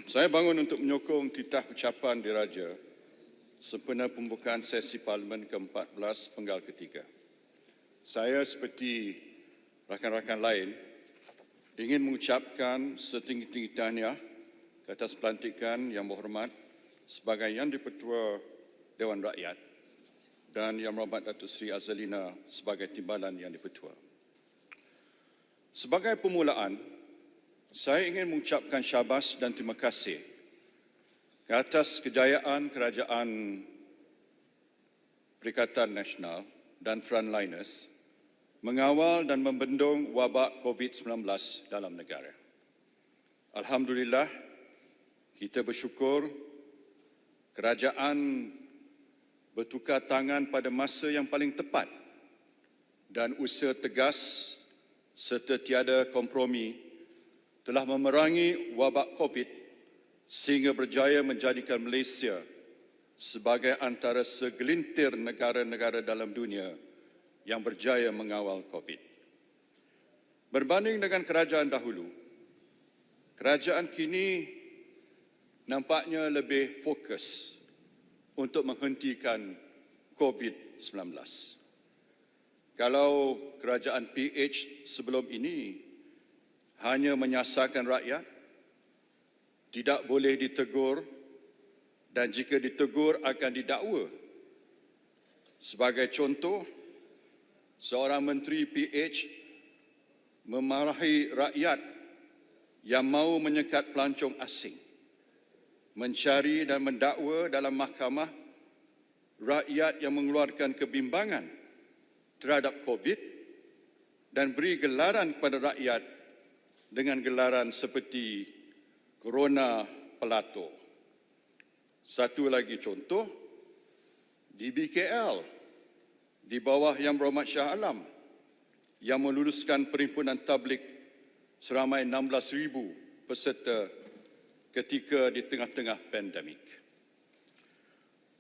Saya bangun untuk menyokong titah ucapan diraja sempena pembukaan sesi Parlimen ke-14 penggal ketiga. Saya seperti rakan-rakan lain ingin mengucapkan setinggi-tinggi tahniah ke atas pelantikan Yang Berhormat sebagai Yang di-Pertua Dewan Rakyat dan Yang Berhormat Datuk Seri Azalina sebagai Timbalan Yang di-Pertua. Sebagai permulaan, saya ingin mengucapkan syabas dan terima kasih ke atas kejayaan Kerajaan Perikatan Nasional dan frontliners mengawal dan membendung wabak COVID-19 dalam negara. Alhamdulillah, kita bersyukur kerajaan bertukar tangan pada masa yang paling tepat dan usaha tegas serta tiada kompromi telah memerangi wabak COVID sehingga berjaya menjadikan Malaysia sebagai antara segelintir negara-negara dalam dunia yang berjaya mengawal COVID. Berbanding dengan kerajaan dahulu, kerajaan kini nampaknya lebih fokus untuk menghentikan COVID-19. Kalau kerajaan PH sebelum ini hanya menyasarkan rakyat, tidak boleh ditegur dan jika ditegur akan didakwa. Sebagai contoh, seorang menteri PH memarahi rakyat yang mahu menyekat pelancong asing, mencari dan mendakwa dalam mahkamah rakyat yang mengeluarkan kebimbangan terhadap COVID dan beri gelaran kepada rakyat dengan gelaran seperti Corona Pelato. Satu lagi contoh, di BKL, di bawah Yang Berhormat Shah Alam, yang meluluskan perhimpunan tabligh seramai 16,000 peserta ketika di tengah-tengah pandemik.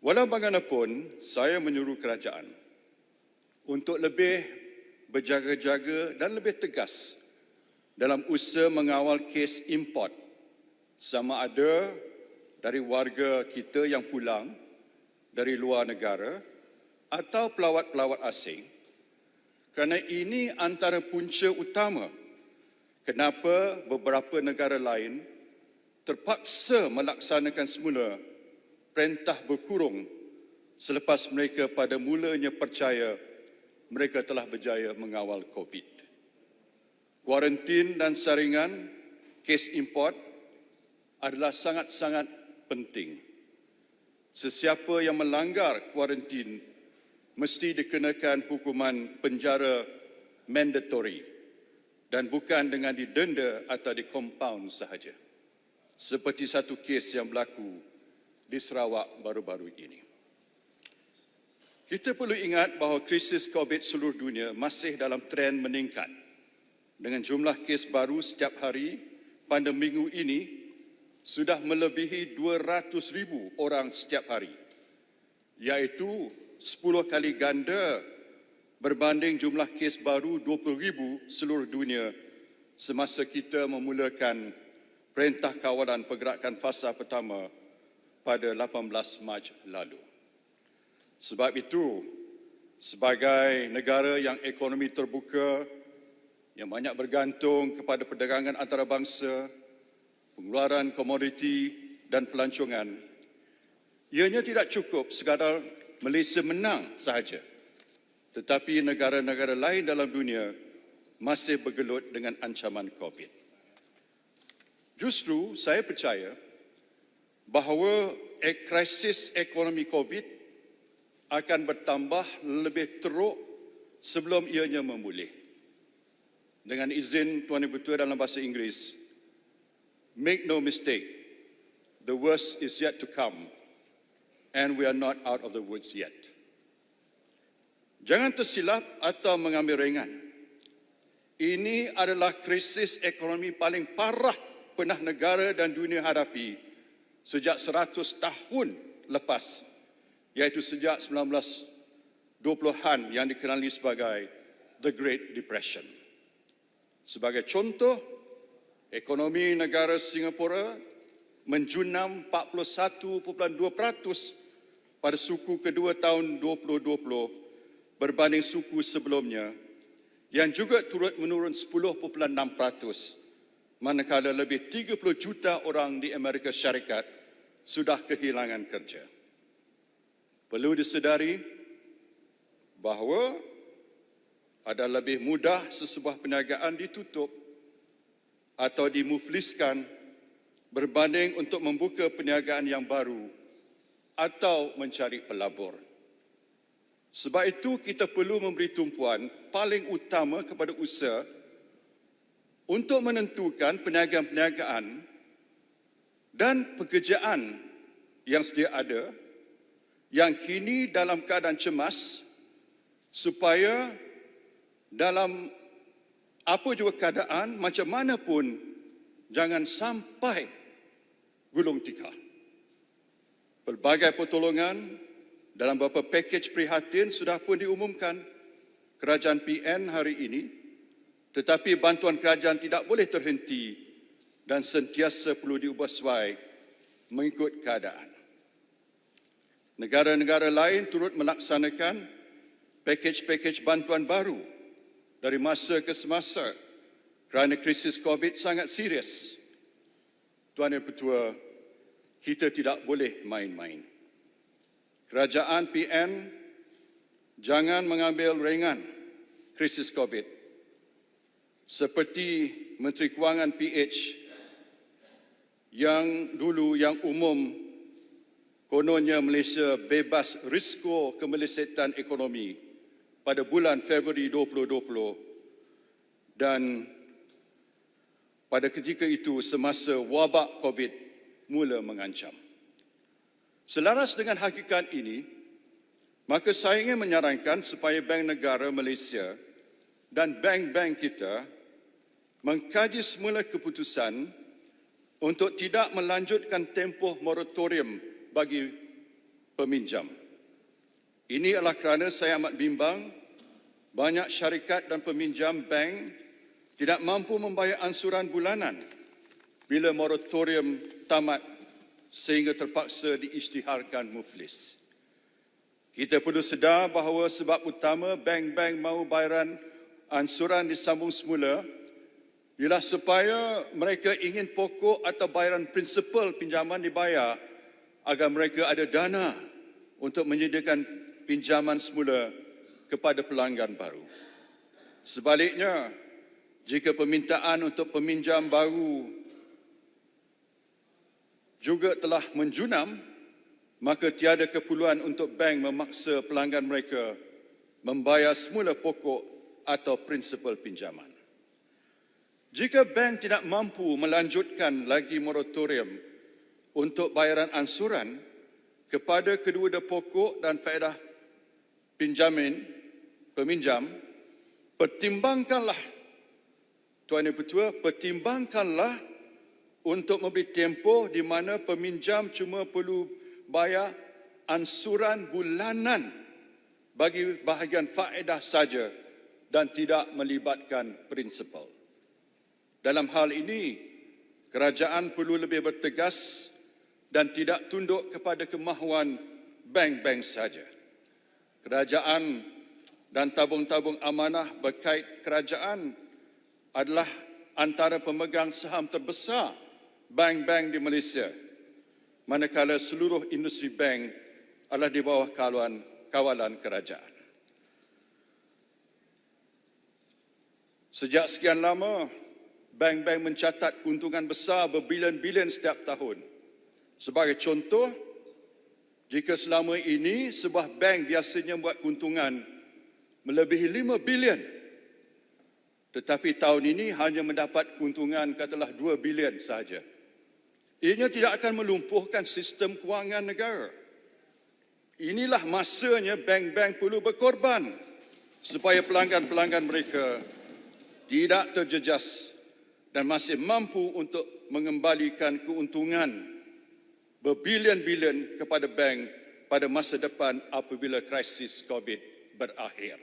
Walau bagaimanapun, saya menyuruh kerajaan untuk lebih berjaga-jaga dan lebih tegas dalam usaha mengawal kes import sama ada dari warga kita yang pulang dari luar negara atau pelawat-pelawat asing, kerana ini antara punca utama kenapa beberapa negara lain terpaksa melaksanakan semula perintah berkurung selepas mereka pada mulanya percaya mereka telah berjaya mengawal COVID. Kuarantin dan saringan kes import adalah sangat-sangat penting. Sesiapa yang melanggar kuarantin mesti dikenakan hukuman penjara mandatory dan bukan dengan didenda atau dikompaun sahaja. Seperti satu kes yang berlaku di Sarawak baru-baru ini. Kita perlu ingat bahawa krisis COVID seluruh dunia masih dalam tren meningkat, dengan jumlah kes baru setiap hari pada minggu ini sudah melebihi 200,000 orang setiap hari, iaitu 10 kali ganda berbanding jumlah kes baru 20,000 seluruh dunia semasa kita memulakan Perintah Kawalan Pergerakan Fasa Pertama pada 18 Mac lalu. Sebab itu, sebagai negara yang ekonomi terbuka, yang banyak bergantung kepada perdagangan antarabangsa, pengeluaran komoditi dan pelancongan, ianya tidak cukup sekadar Malaysia menang sahaja, tetapi negara-negara lain dalam dunia masih bergelut dengan ancaman COVID. Justru saya percaya bahawa krisis ekonomi COVID akan bertambah lebih teruk sebelum ianya memulih. Dengan izin Tuan Ibu Ketua dalam bahasa Inggeris, make no mistake, the worst is yet to come and we are not out of the woods yet. Jangan tersilap atau mengambil ringan. Ini adalah krisis ekonomi paling parah pernah negara dan dunia hadapi sejak 100 tahun lepas, iaitu sejak 1920-an yang dikenali sebagai The Great Depression. Sebagai contoh, ekonomi negara Singapura menjunam 41.2% pada suku kedua tahun 2020 berbanding suku sebelumnya, yang juga turut menurun 10.6%, manakala lebih 30 juta orang di Amerika Syarikat sudah kehilangan kerja. Perlu disedari bahawa ada lebih mudah sesebuah perniagaan ditutup atau dimufliskan berbanding untuk membuka perniagaan yang baru atau mencari pelabur. Sebab itu kita perlu memberi tumpuan paling utama kepada usaha untuk menentukan perniagaan-perniagaan dan pekerjaan yang sedia ada yang kini dalam keadaan cemas, supaya dalam apa juga keadaan, macam mana pun, jangan sampai gulung tikar. Pelbagai pertolongan dalam beberapa pakej prihatin sudah pun diumumkan kerajaan PN hari ini, tetapi bantuan kerajaan tidak boleh terhenti dan sentiasa perlu diubah sesuai mengikut keadaan. Negara-negara lain turut melaksanakan pakej-pakej bantuan baru dari masa ke semasa kerana krisis COVID sangat serius. Tuan Yang Pertua, kita tidak boleh main-main. Kerajaan PN jangan mengambil ringan krisis COVID. Seperti Menteri Kewangan PH yang umum, kononnya Malaysia bebas risiko kemelesetan ekonomi pada bulan Februari 2020, dan pada ketika itu semasa wabak COVID mula mengancam. Selaras dengan hakikat ini, maka saya ingin menyarankan supaya Bank Negara Malaysia dan bank-bank kita mengkaji semula keputusan untuk tidak melanjutkan tempoh moratorium bagi peminjam. Ini adalah kerana saya amat bimbang banyak syarikat dan peminjam bank tidak mampu membayar ansuran bulanan bila moratorium tamat sehingga terpaksa diisytiharkan muflis. Kita perlu sedar bahawa sebab utama bank-bank mahu bayaran ansuran disambung semula ialah supaya mereka ingin pokok atau bayaran prinsipal pinjaman dibayar agar mereka ada dana untuk menyediakan pinjaman semula kepada pelanggan baru. Sebaliknya, jika permintaan untuk peminjam baru juga telah menjunam, maka tiada keperluan untuk bank memaksa pelanggan mereka membayar semula pokok atau prinsipal pinjaman. Jika bank tidak mampu melanjutkan lagi moratorium untuk bayaran ansuran kepada kedua-dua pokok dan faedah peminjam, pertimbangkanlah, Tuan Yang Pertua, pertimbangkanlah untuk memberi tempoh di mana peminjam cuma perlu bayar ansuran bulanan bagi bahagian faedah saja dan tidak melibatkan prinsipal. Dalam hal ini, kerajaan perlu lebih bertegas dan tidak tunduk kepada kemahuan bank-bank saja. Kerajaan dan tabung-tabung amanah berkait kerajaan adalah antara pemegang saham terbesar bank-bank di Malaysia, manakala seluruh industri bank adalah di bawah kawalan kerajaan. Sejak sekian lama, bank-bank mencatat keuntungan besar berbilion-bilion setiap tahun. Sebagai contoh, jika selama ini sebuah bank biasanya membuat keuntungan melebihi 5 bilion, tetapi tahun ini hanya mendapat keuntungan katalah 2 bilion sahaja. Ianya tidak akan melumpuhkan sistem kewangan negara. Inilah masanya bank-bank perlu berkorban supaya pelanggan-pelanggan mereka tidak terjejas dan masih mampu untuk mengembalikan keuntungan berbilion-bilion kepada bank pada masa depan apabila krisis COVID berakhir.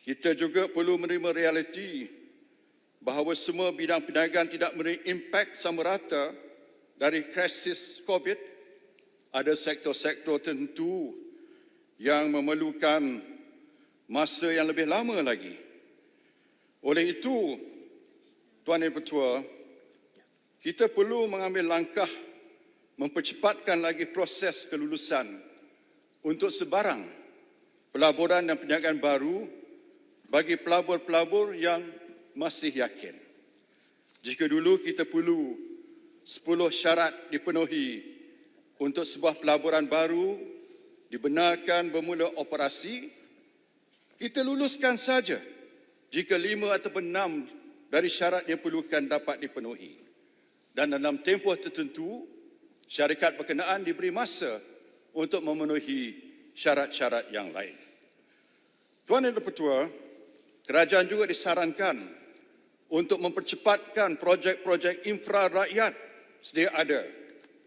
Kita juga perlu menerima realiti bahawa semua bidang perniagaan tidak memberi impak sama rata dari krisis COVID, ada sektor-sektor tertentu yang memerlukan masa yang lebih lama lagi. Oleh itu, Tuan Yang Bertuah, kita perlu mengambil langkah mempercepatkan lagi proses kelulusan untuk sebarang pelaburan dan perniagaan baru bagi pelabur-pelabur yang masih yakin. Jika dulu kita perlu 10 syarat dipenuhi untuk sebuah pelaburan baru dibenarkan bermula operasi, kita luluskan saja jika 5 atau 6 dari syarat yang perlukan dapat dipenuhi. Dan dalam tempoh tertentu, syarikat berkenaan diberi masa untuk memenuhi syarat-syarat yang lain. Tuan Yang Bertuah, kerajaan juga disarankan untuk mempercepatkan projek-projek infra rakyat sedia ada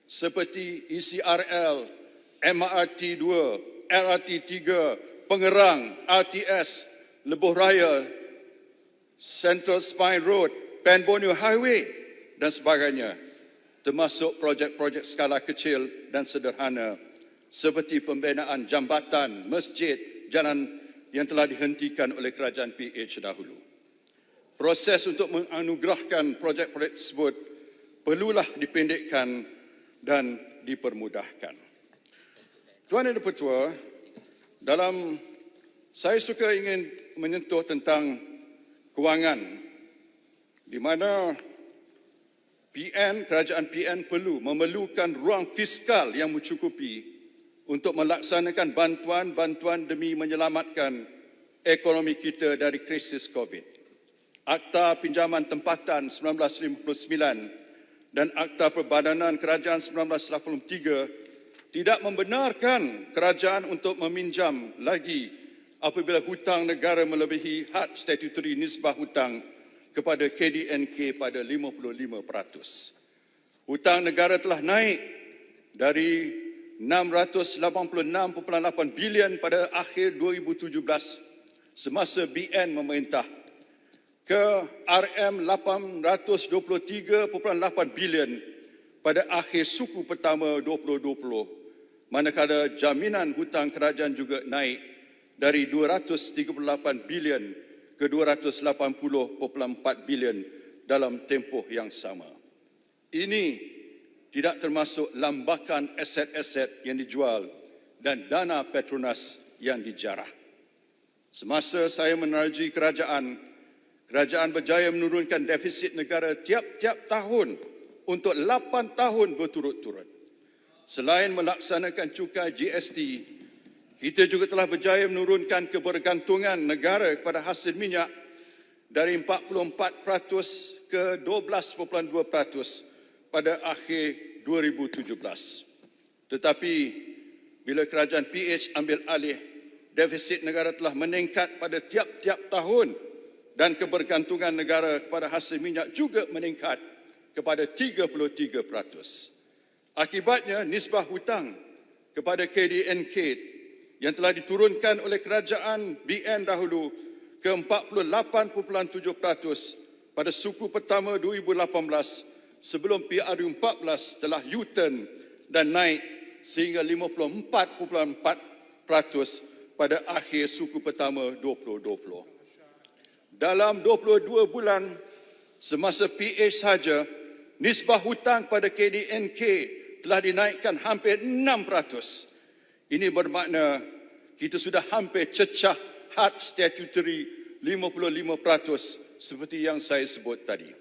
seperti ECRL, MRT 2, LRT 3, Pengerang, RTS, Lebuh Raya, Central Spine Road, Pan Borneo Highway dan sebagainya, termasuk projek-projek skala kecil dan sederhana seperti pembinaan jambatan, masjid, jalan yang telah dihentikan oleh kerajaan PH dahulu. Proses untuk menganugerahkan projek-projek tersebut perlulah dipendekkan dan dipermudahkan. Tuan Yang Bertuah, saya suka ingin menyentuh tentang kewangan, di mana kerajaan PN memerlukan ruang fiskal yang mencukupi untuk melaksanakan bantuan-bantuan demi menyelamatkan ekonomi kita dari krisis COVID. Akta Pinjaman Tempatan 1959 dan Akta Perbadanan Kerajaan 1983 tidak membenarkan kerajaan untuk meminjam lagi apabila hutang negara melebihi had statutory nisbah hutang kepada KDNK pada 55%. Hutang negara telah naik dari 686.8 bilion pada akhir 2017 semasa BN memerintah ke RM823.8 bilion pada akhir suku pertama 2020, manakala jaminan hutang kerajaan juga naik dari 238 bilion ke 280.4 bilion dalam tempoh yang sama. Ini tidak termasuk lambakan aset-aset yang dijual dan dana Petronas yang dijarah. Semasa saya menerusi kerajaan berjaya menurunkan defisit negara tiap-tiap tahun untuk 8 tahun berturut-turut. Selain melaksanakan cukai GST, kita juga telah berjaya menurunkan kebergantungan negara kepada hasil minyak dari 44% ke 12.2% pada akhir 2017. Tetapi bila kerajaan PH ambil alih, defisit negara telah meningkat pada tiap-tiap tahun dan kebergantungan negara kepada hasil minyak juga meningkat kepada 33%. Akibatnya, nisbah hutang kepada KDNK yang telah diturunkan oleh kerajaan BN dahulu ke 48.7% pada suku pertama 2018 sebelum PRU14 telah U-turn dan naik sehingga 54.4% pada akhir suku pertama 2020. Dalam 22 bulan semasa PH saja, nisbah hutang pada KDNK telah dinaikkan hampir 6%. Ini bermakna kita sudah hampir cecah had statutory 55% seperti yang saya sebut tadi.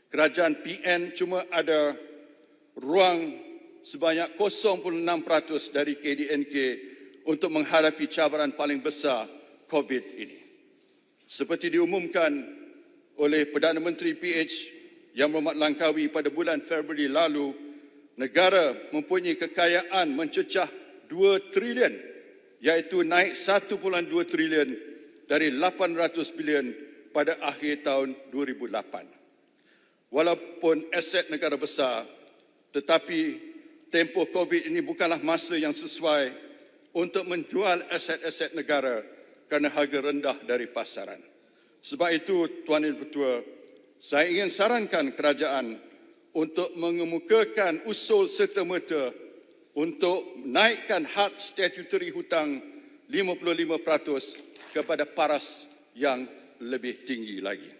Kerajaan PN cuma ada ruang sebanyak 0.6% dari KDNK untuk menghadapi cabaran paling besar COVID ini. Seperti diumumkan oleh Perdana Menteri PH yang berhormat Langkawi pada bulan Februari lalu, negara mempunyai kekayaan mencecah 2 trilion, iaitu naik 1.2 trilion dari 800 bilion pada akhir tahun 2008. Walaupun aset negara besar, tetapi tempoh COVID ini bukanlah masa yang sesuai untuk menjual aset-aset negara kerana harga rendah dari pasaran. Sebab itu, Tuan Yang Bertuah, saya ingin sarankan kerajaan untuk mengemukakan usul serta-merta untuk naikkan had statutory hutang 55% kepada paras yang lebih tinggi lagi.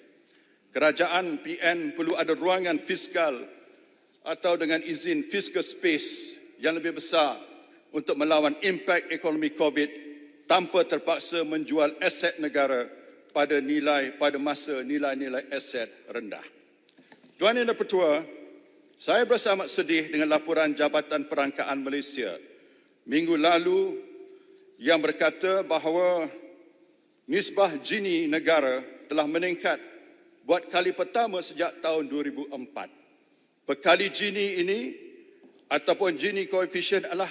Kerajaan PN perlu ada ruangan fiskal atau dengan izin fiscal space yang lebih besar untuk melawan impak ekonomi COVID tanpa terpaksa menjual aset negara pada masa nilai-nilai aset rendah. Tuan Yang Dipertua, saya berasa amat sedih dengan laporan Jabatan Perangkaan Malaysia minggu lalu yang berkata bahawa nisbah Gini negara telah meningkat buat kali pertama sejak tahun 2004. Pekali Gini ini ataupun Gini coefficient adalah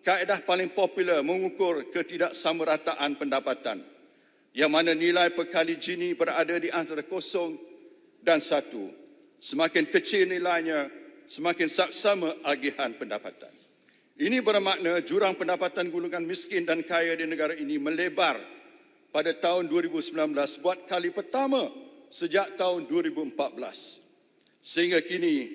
kaedah paling popular mengukur ketidaksamarataan pendapatan, yang mana nilai pekali Gini berada di antara 0 dan 1. Semakin kecil nilainya, semakin saksama agihan pendapatan. Ini bermakna jurang pendapatan golongan miskin dan kaya di negara ini melebar pada tahun 2019 buat kali pertama sejak tahun 2014. Sehingga kini,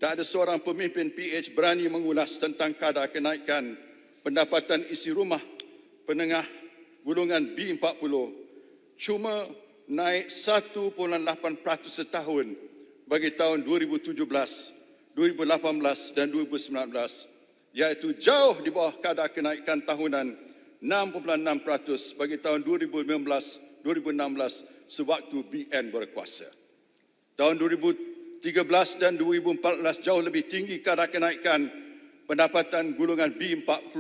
tak ada seorang pemimpin PH berani mengulas tentang kadar kenaikan pendapatan isi rumah penengah golongan B40 cuma naik 1.8% setahun bagi tahun 2017, 2018 dan 2019, iaitu jauh di bawah kadar kenaikan tahunan 6.6% bagi tahun 2015-2016 sewaktu BN berkuasa. Tahun 2013 dan 2014 jauh lebih tinggi kadar kenaikan pendapatan golongan B40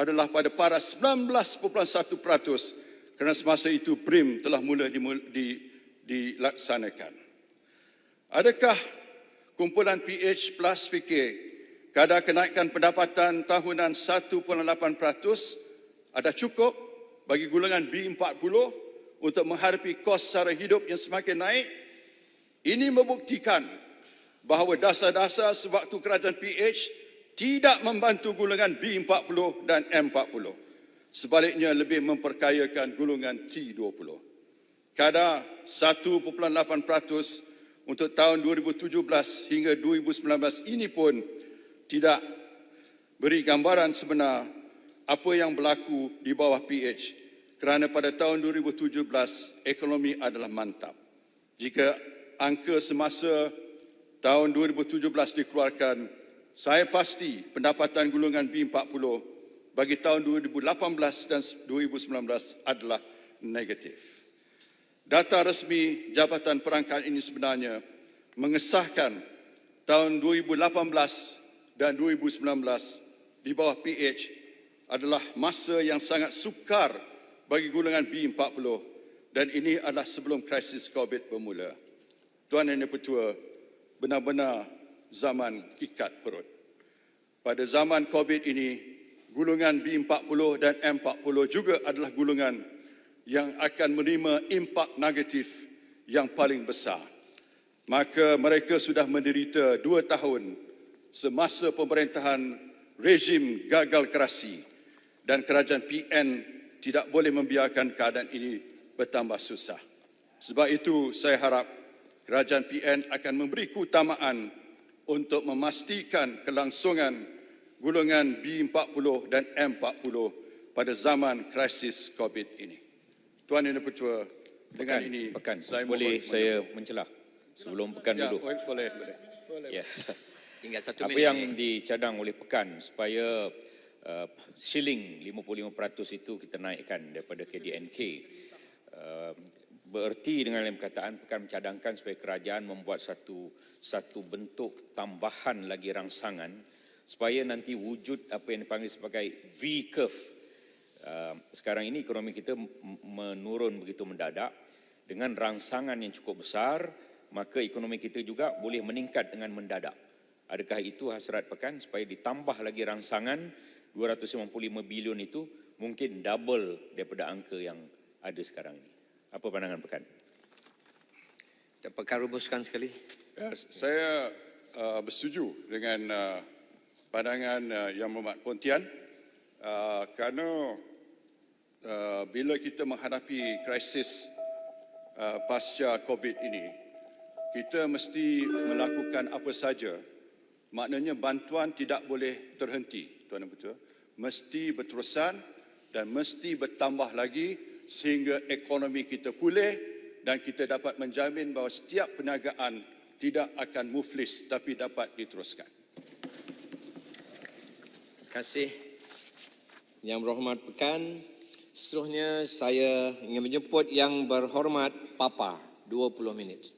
adalah pada paras 19.1% kerana semasa itu BRIM telah mula dilaksanakan. Adakah kumpulan PH Plus fikir kadar kenaikan pendapatan tahunan 1.8% ada cukup bagi golongan B40 untuk menghadapi kos sara hidup yang semakin naik? Ini membuktikan bahawa dasar-dasar sewaktu kerajaan PH tidak membantu golongan B40 dan M40. Sebaliknya lebih memperkayakan golongan T20. Kadar 1.8% untuk tahun 2017 hingga 2019 ini pun tidak beri gambaran sebenar apa yang berlaku di bawah PH, kerana pada tahun 2017 ekonomi adalah mantap. Jika angka semasa tahun 2017 dikeluarkan, saya pasti pendapatan golongan B40 bagi tahun 2018 dan 2019 adalah negatif. Data resmi Jabatan Perangkaan ini sebenarnya mengesahkan tahun 2018 dan 2019 di bawah PH adalah masa yang sangat sukar bagi golongan B40 dan ini adalah sebelum krisis COVID bermula. Tuan Yang Dipertua, benar-benar zaman ikat perut. Pada zaman COVID ini, golongan B40 dan M40 juga adalah golongan yang akan menerima impak negatif yang paling besar. Maka mereka sudah menderita 2 tahun semasa pemerintahan rejim gagal kerasi dan kerajaan PN tidak boleh membiarkan keadaan ini bertambah susah. Sebab itu saya harap kerajaan PN akan memberi keutamaan untuk memastikan kelangsungan golongan B40 dan M40 pada zaman krisis COVID ini. Tuan Yang Dipertua, dengan ini saya boleh saya mencelah sebelum Pekan duduk. Boleh. Ya. Tinggal 1 Apa minit. yang dicadang oleh Pekan supaya ceiling 55% itu kita naikkan daripada KDNK. Bererti dengan yang perkataan Pekan mencadangkan supaya kerajaan membuat satu bentuk tambahan lagi rangsangan supaya nanti wujud apa yang dipanggil sebagai V-curve. Sekarang ini ekonomi kita menurun begitu mendadak. Dengan rangsangan yang cukup besar, maka ekonomi kita juga boleh meningkat dengan mendadak. Adakah itu hasrat Pekan supaya ditambah lagi rangsangan 255 bilion itu mungkin double daripada angka yang ada sekarang ini? Apa pandangan Pekan? Pekan rumuskan sekali. Ya, saya bersetuju dengan pandangan Yang Berhormat Pontian kerana bila kita menghadapi krisis pasca COVID ini, kita mesti melakukan apa saja. Maknanya bantuan tidak boleh terhenti, Tuan dan Ketua. Mesti berterusan dan mesti bertambah lagi sehingga ekonomi kita pulih dan kita dapat menjamin bahawa setiap perniagaan tidak akan muflis tapi dapat diteruskan. Terima kasih. Yang berhormat Pekan. Seterusnya saya ingin menjemput Yang Berhormat Papa, 20 minit.